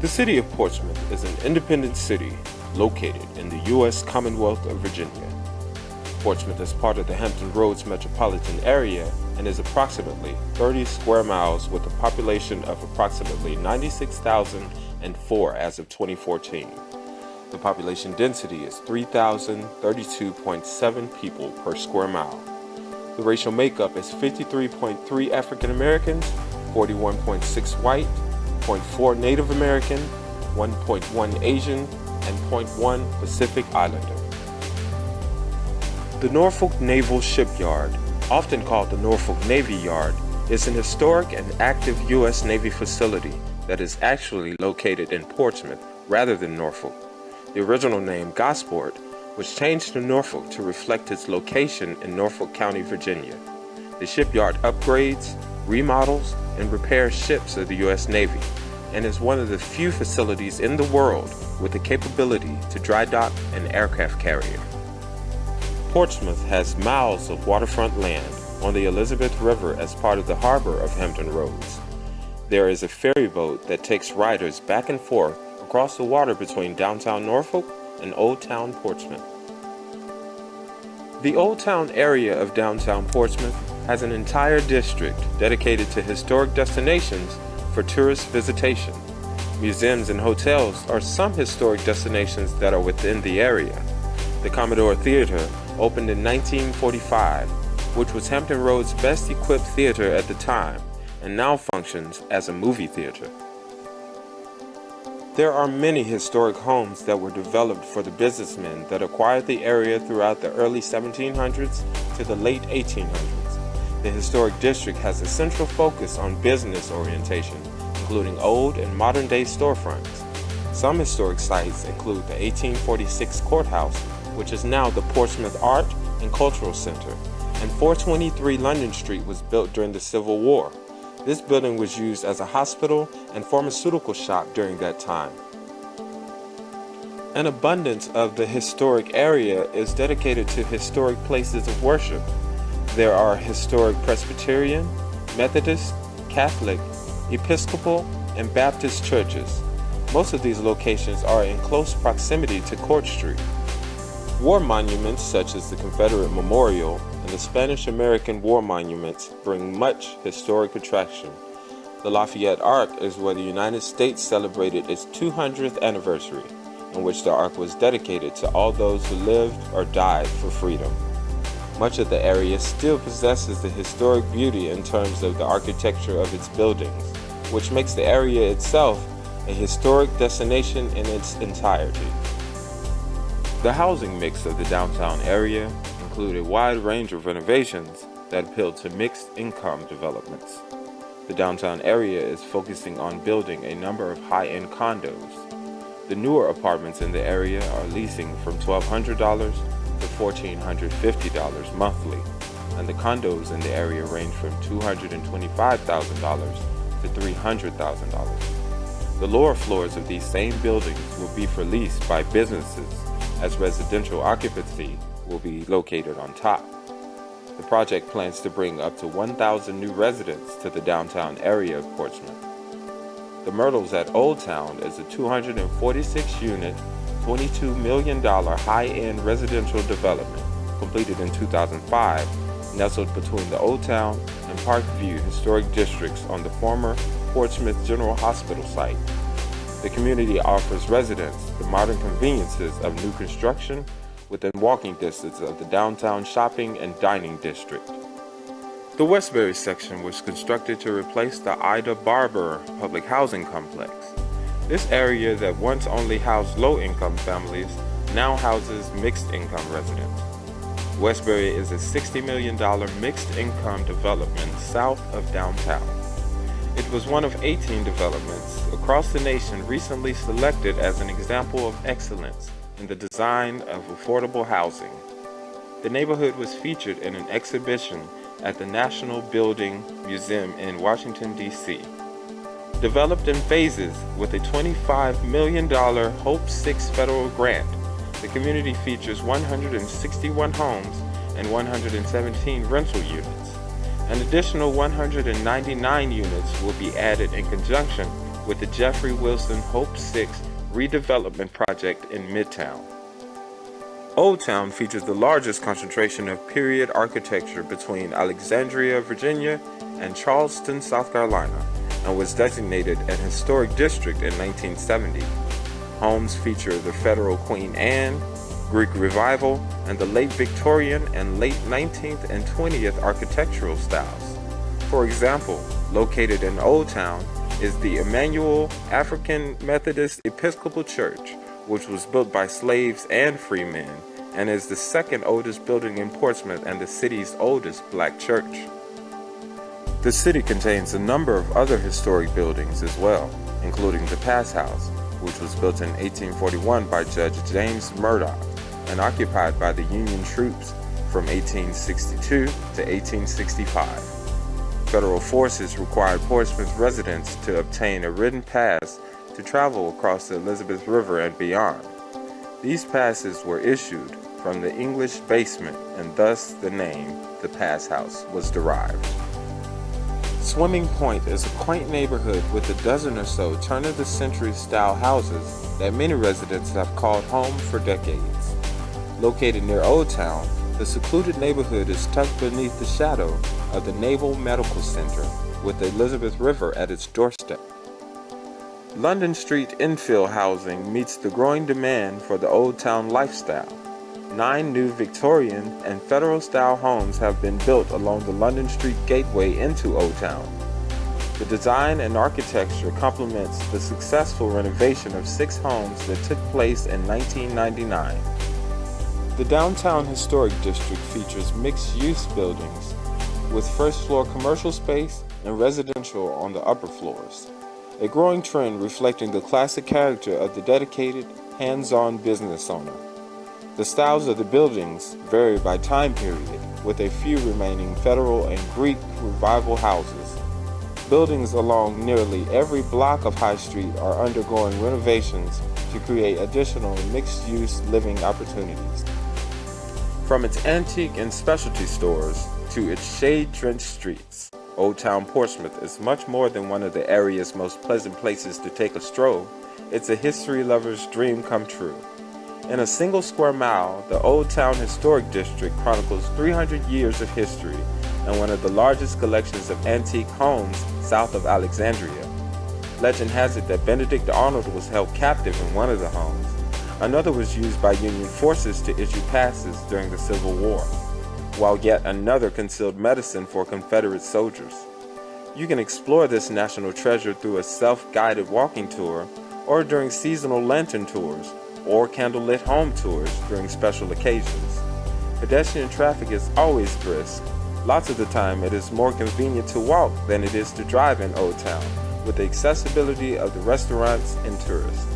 The city of Portsmouth is an independent city located in the U.S. Commonwealth of Virginia. Portsmouth is part of the Hampton Roads metropolitan area and is approximately 30 square miles with a population of approximately 96,004 as of 2014. The population density is 3,032.7 people per square mile. The racial makeup is 53.3 African Americans, 41.6 white, 0.4 Native American, 1.1 Asian, and 0.1 Pacific Islander. The Norfolk Naval Shipyard, often called the Norfolk Navy Yard, is an historic and active U.S. Navy facility that is actually located in Portsmouth rather than Norfolk. The original name, Gosport, was changed to Norfolk to reflect its location in Norfolk County, Virginia. The shipyard upgrades, remodels, and repairs ships of the U.S. Navy, and is one of the few facilities in the world with the capability to dry dock an aircraft carrier. Portsmouth has miles of waterfront land on the Elizabeth River as part of the harbor of Hampton Roads. There is a ferry boat that takes riders back and forth across the water between downtown Norfolk and Old Town Portsmouth. The Old Town area of downtown Portsmouth has an entire district dedicated to historic destinations for tourist visitation. Museums and hotels are some historic destinations that are within the area. The Commodore Theater opened in 1945, which was Hampton Roads' best equipped theater at the time, and now functions as a movie theater. There are many historic homes that were developed for the businessmen that acquired the area throughout the early 1700s to the late 1800s. The historic district has a central focus on business orientation, including old and modern day storefronts. Some historic sites include the 1846 courthouse, which is now the Portsmouth Art and Cultural Center, and 423 London Street was built during the Civil War. This building was used as a hospital and pharmaceutical shop during that time. An abundance of the historic area is dedicated to historic places of worship. There are historic Presbyterian, Methodist, Catholic, Episcopal, and Baptist churches. Most of these locations are in close proximity to Court Street. War monuments such as the Confederate Memorial and the Spanish-American War monuments bring much historic attraction. The Lafayette Ark is where the United States celebrated its 200th anniversary, in which the Ark was dedicated to all those who lived or died for freedom. Much of the area still possesses the historic beauty in terms of the architecture of its buildings, which makes the area itself a historic destination in its entirety. The housing mix of the downtown area include a wide range of renovations that appeal to mixed income developments. The downtown area is focusing on building a number of high-end condos. The newer apartments in the area are leasing from $1,200 to $1,450 monthly, and the condos in the area range from $225,000 to $300,000. The lower floors of these same buildings will be for lease by businesses, as residential occupancy will be located on top. The project plans to bring up to 1,000 new residents to the downtown area of Portsmouth. The Myrtles at Old Town is a 246-unit, $22 million high-end residential development completed in 2005, nestled between the Old Town and Parkview historic districts on the former Portsmouth General Hospital site. The community offers residents the modern conveniences of new construction within walking distance of the downtown shopping and dining district. The Westbury section was constructed to replace the Ida Barber public housing complex. This area that once only housed low-income families now houses mixed-income residents. Westbury is a $60 million mixed-income development south of downtown. It was one of 18 developments across the nation recently selected as an example of excellence in the design of affordable housing. The neighborhood was featured in an exhibition at the National Building Museum in Washington, D.C. Developed in phases with a $25 million Hope 6 federal grant, the community features 161 homes and 117 rental units. An additional 199 units will be added in conjunction with the Jeffrey Wilson Hope 6 redevelopment project in Midtown. Old Town features the largest concentration of period architecture between Alexandria, Virginia, and Charleston, South Carolina, and was designated an historic district in 1970. Homes feature the Federal Queen Anne, Greek Revival, and the late Victorian and late 19th and 20th architectural styles. For example, located in Old Town is the Emmanuel African Methodist Episcopal Church, which was built by slaves and free men, and is the second oldest building in Portsmouth and the city's oldest black church. The city contains a number of other historic buildings as well, including the Pass House, which was built in 1841 by Judge James Murdoch and occupied by the Union troops from 1862 to 1865. Federal forces required Portsmouth residents to obtain a written pass to travel across the Elizabeth River and beyond. These passes were issued from the English basement, and thus the name, the Pass House, was derived. Swimming Point is a quaint neighborhood with a dozen or so turn-of-the-century style houses that many residents have called home for decades. Located near Old Town, the secluded neighborhood is tucked beneath the shadow of the Naval Medical Center with the Elizabeth River at its doorstep. London Street infill housing meets the growing demand for the Old Town lifestyle. 9 new Victorian and Federal-style homes have been built along the London Street gateway into Old Town. The design and architecture complements the successful renovation of 6 homes that took place in 1999. The Downtown Historic District features mixed-use buildings with first-floor commercial space and residential on the upper floors, a growing trend reflecting the classic character of the dedicated, hands-on business owner. The styles of the buildings vary by time period, with a few remaining Federal and Greek Revival houses. Buildings along nearly every block of High Street are undergoing renovations to create additional mixed-use living opportunities. From its antique and specialty stores to its shade-drenched streets, Old Town Portsmouth is much more than one of the area's most pleasant places to take a stroll. It's a history lover's dream come true. In a single square mile, the Old Town Historic District chronicles 300 years of history and one of the largest collections of antique homes south of Alexandria. Legend has it that Benedict Arnold was held captive in one of the homes. Another was used by Union forces to issue passes during the Civil War, while yet another concealed medicine for Confederate soldiers. You can explore this national treasure through a self-guided walking tour or during seasonal lantern tours or candlelit home tours during special occasions. Pedestrian traffic is always brisk. Lots of the time it is more convenient to walk than it is to drive in Old Town, with the accessibility of the restaurants and tourists.